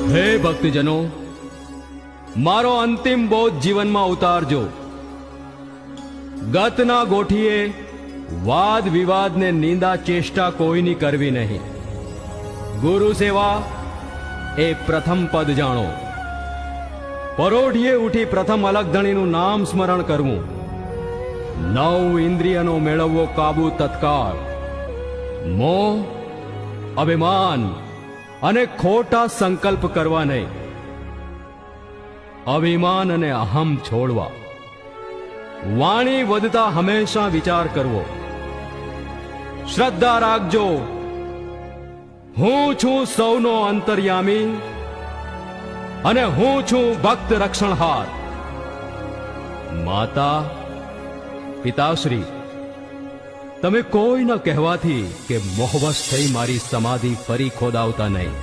હે ભક્તજનો, મારો અંતિમ બોધ જીવનમાં ઉતારજો. ગતના ગોઠીએ વાદ વિવાદ ને નિંદા ચેષ્ટા કોઈની કરવી નહીં. ગુરુ સેવા એ પ્રથમ પદ જાણો. પરોઢીએ ઉઠી પ્રથમ અલગધણીનું નામ સ્મરણ કરવું. 9 ઇન્દ્રિયનો મેળવવો કાબુ તત્કાળ. મોહ, અભિમાન અને ખોટા સંકલ્પ કરવા નહીં. અભિમાન અને અહમ છોડવા. વાણી વધતા હંમેશા વિચાર કરવો. શ્રદ્ધા રાખજો, હું છું સૌનો અંતર્યામી અને હું છું ભક્ત રક્ષણહાર. માતા, પિતાશ્રી, તમે કોઈ ન કહેવાથી કે મોહવશ થઈ મારી સમાધિ ફરી ખોદાવતા નહીં.